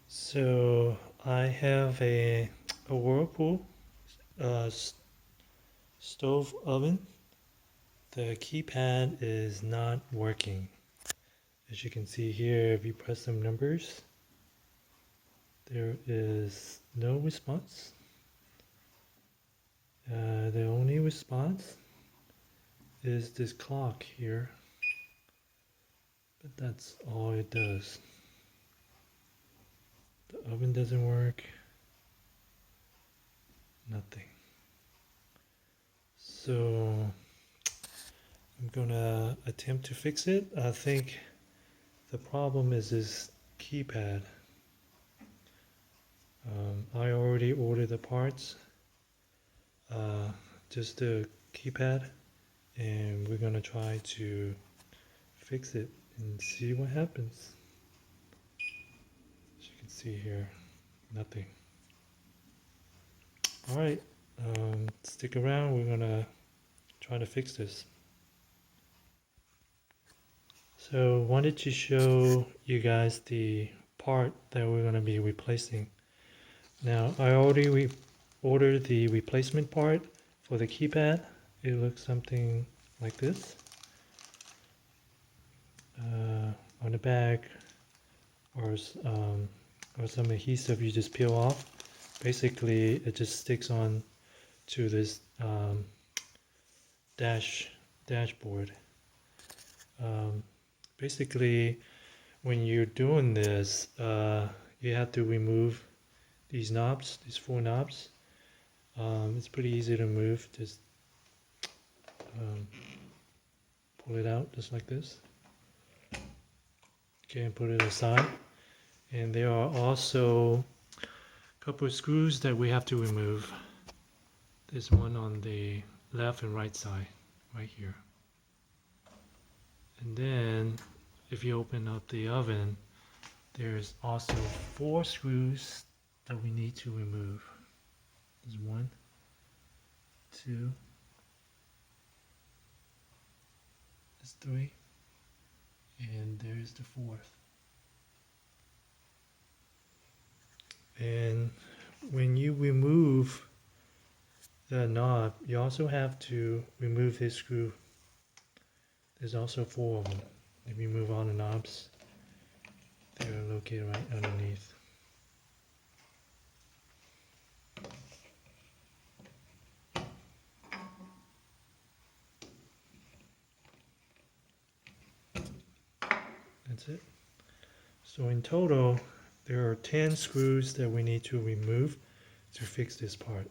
So I have a Whirlpool uh, stove oven. The keypad is not working. As you can see here, if you press some numbers, there is no response. The only response is this clock here, but that's all it does. The oven doesn't work, nothing. So I'm gonna attempt to fix it. I think the problem is this keypad. I already ordered the parts, uh, just the keypad, and we're gonna try to fix it and see what happens. As you can see here, nothing. Alright, stick around, we're gonna try to fix this. So wanted to show you guys the part that we're gonna be replacing. Now I already ordered the replacement part for the keypad. It looks something like this. On the back, or some adhesive you just peel off. Basically, it just sticks on to this dashboard. Basically, when you're doing this, you have to remove these knobs, these 4 knobs. It's pretty easy to remove. Just pull it out just like this. Okay, and put it aside. And there are also a couple of screws that we have to remove. There's one on the left and right side, right here. And then, if you open up the oven, there's also 4 screws that we need to remove. There's 1, 2, there's 3, and there's the 4th. And when you remove the knob, you also have to remove this screw. There's also 4 of them. If you remove all the knobs, they're located right underneath. That's it. So in total, there are 10 screws that we need to remove to fix this part.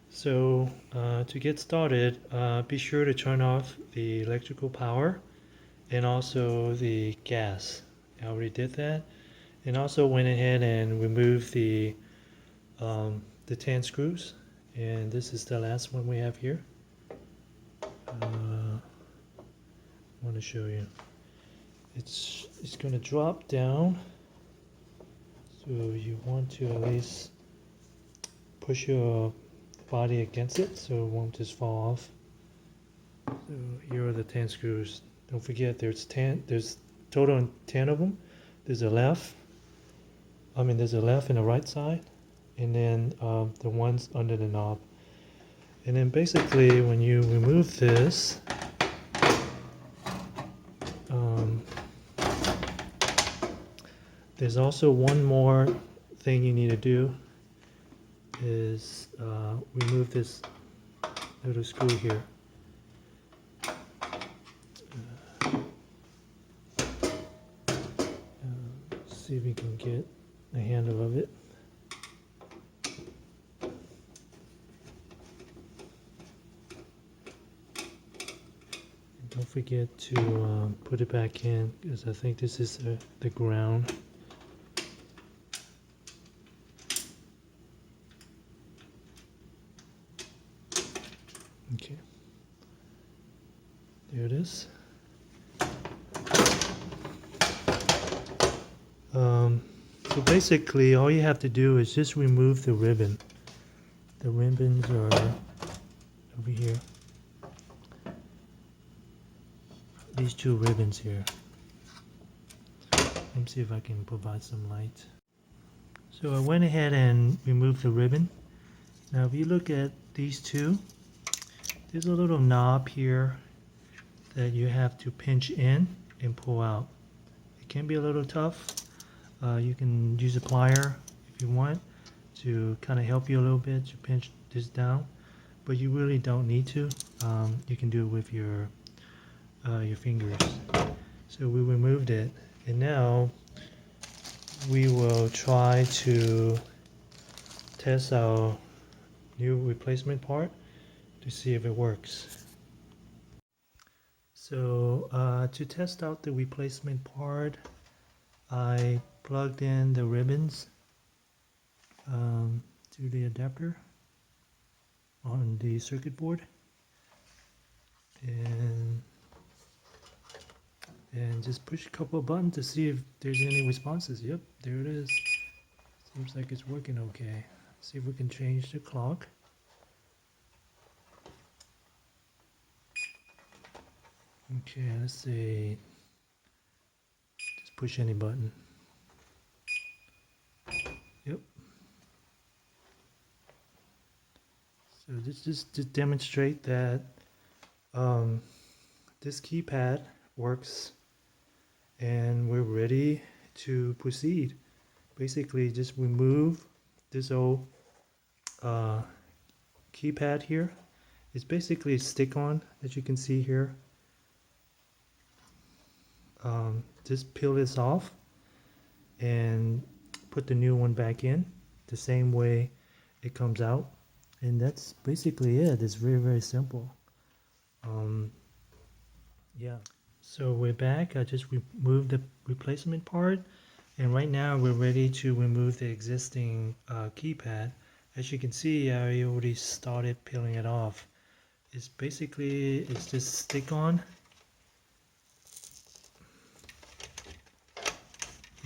So to get started, be sure to turn off the electrical power and also the gas. I already did that, and also went ahead and removed the 10 screws. And this is the last one we have here. I want to show you. It's going to drop down, so you want to at least push your body against it so it won't just fall off. So here are the 10 screws. Don't forget there's total 10 of them. There's a left and a right side, and then the ones under the knob. And then basically when you remove this, there's also one more thing you need to do is remove this little screw here. See if we can get a handle of it. And don't forget to put it back in, because I think this is the ground. Okay, there it is. So basically all you have to do is just remove the ribbon. The ribbons are over here. These 2 ribbons here. Let me see if I can provide some light. So I went ahead and removed the ribbon. Now if you look at these two, there's a little knob here that you have to pinch in and pull out. It can be a little tough. You can use a plier if you want to kind of help you a little bit to pinch this down, but you really don't need to. You can do it with your fingers. So we removed it, and now we will try to test our new replacement part to see if it works. So to test out the replacement part, I plugged in the ribbons to the adapter on the circuit board, and just push a couple of buttons to see if there's any responses. Yep, there it is. Seems like it's working okay. See if we can change the clock. Okay, let's see. Just push any button. Yep. So this just to demonstrate that this keypad works, and we're ready to proceed. Basically, just remove this old keypad here. It's basically a stick-on, as you can see here. Just peel this off and put the new one back in the same way it comes out, and that's basically it. It's very simple. Yeah, so we're back. I just removed the replacement part, and right now we're ready to remove the existing keypad. As you can see, I already started peeling it off. It's just stick on.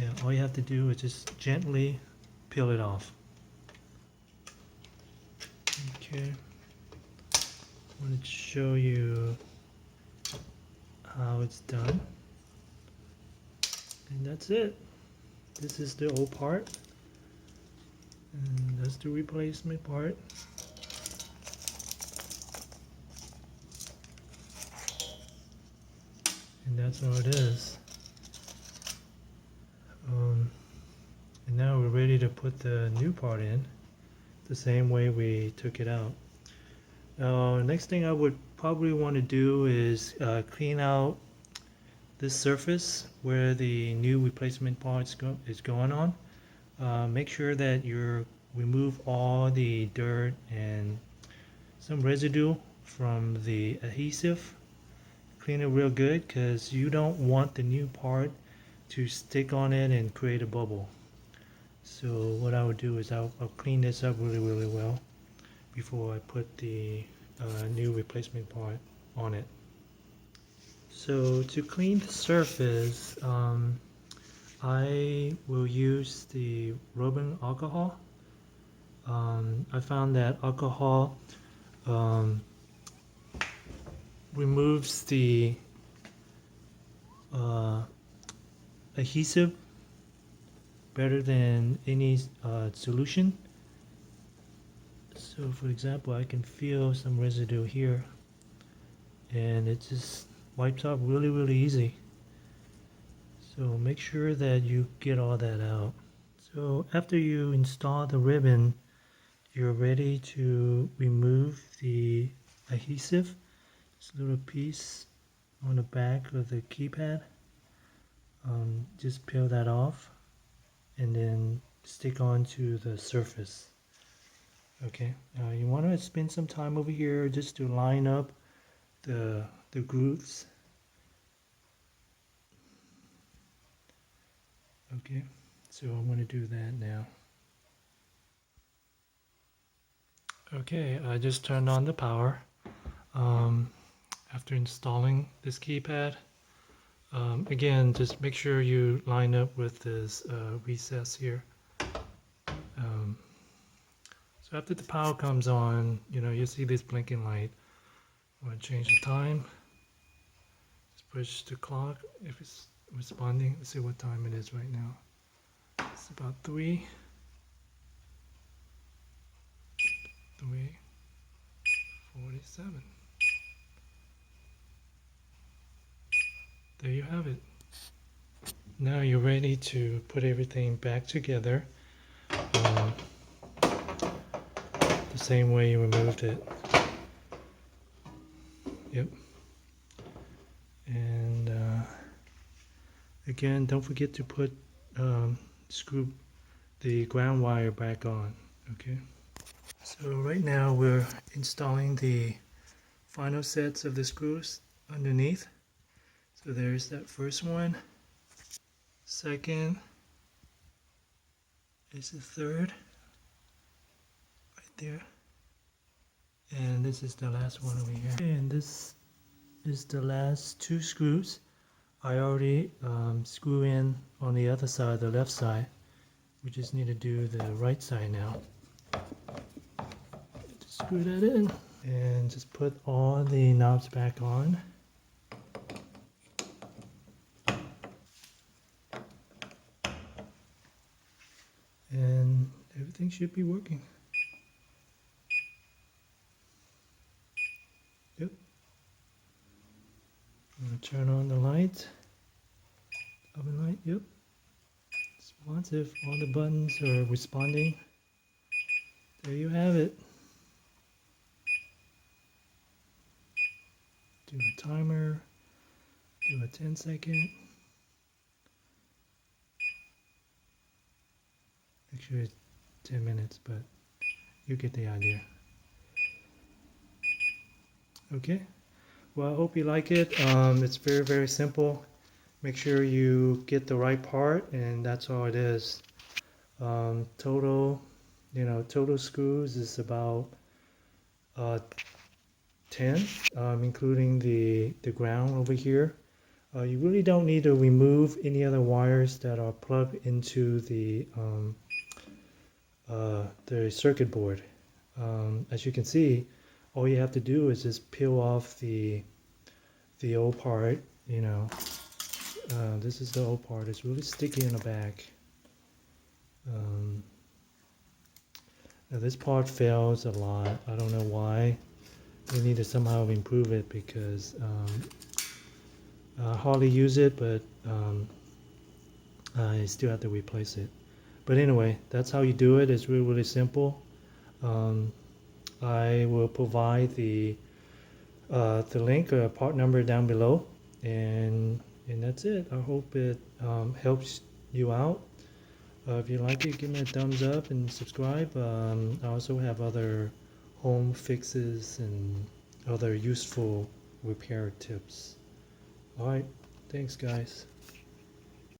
Yeah, all you have to do is just gently peel it off. Okay, I want to show you how it's done, and that's it. This is the old part, and that's the replacement part. And that's how it is. And now we're ready to put the new part in the same way we took it out. Now, next thing I would probably want to do is clean out this surface where the new replacement part is going on. Make sure that you remove all the dirt and some residue from the adhesive. Clean it real good, because you don't want the new part to stick on it and create a bubble. So what I would do is I'll clean this up really well before I put the new replacement part on it. So to clean the surface, I will use the rubbing alcohol. I found that alcohol removes the adhesive better than any solution. So for example, I can feel some residue here, and it just wipes off really easy. So make sure that you get all that out. So after you install the ribbon, you're ready to remove the adhesive. This little piece on the back of the keypad. Just peel that off and then stick onto the surface. Okay, you want to spend some time over here just to line up the grooves. Okay, so I'm going to do that now. Okay, I just turned on the power after installing this keypad. Again, just make sure you line up with this recess here. So after the power comes on, you'll see this blinking light. I want to change the time. Just push the clock. If it's responding. Let's see what time it is right now. It's about 3:47. There you have it. Now you're ready to put everything back together the same way you removed it. Yep. And again, don't forget to put screw the ground wire back on. Okay. So right now we're installing the final sets of the screws underneath. So there's that first one. Second is the third, right there. And this is the last one over here. And this is the last two screws. I already screw in on the other side, the left side. We just need to do the right side now. Just screw that in and just put all the knobs back on. And everything should be working. Yep. I'm gonna turn on the light. Oven light, yep. Responsive, all the buttons are responding. There you have it. Do a timer, do a 10-second. Actually it's 10 minutes, but you get the idea. Okay, well I hope you like it. It's very, very simple. Make sure you get the right part, and that's all it is. Total screws is about 10, including the ground over here. You really don't need to remove any other wires that are plugged into the circuit board. As you can see, all you have to do is just peel off the old part. This is the old part. It's really sticky in the back. Now this part fails a lot. I don't know why. We need to somehow improve it because I hardly use it, but I still have to replace it. But anyway, that's how you do it. It's really, really simple. I will provide the link or part number down below, and that's it. I hope it helps you out. If you like it, give me a thumbs up and subscribe. I also have other home fixes and other useful repair tips. Alright, thanks guys.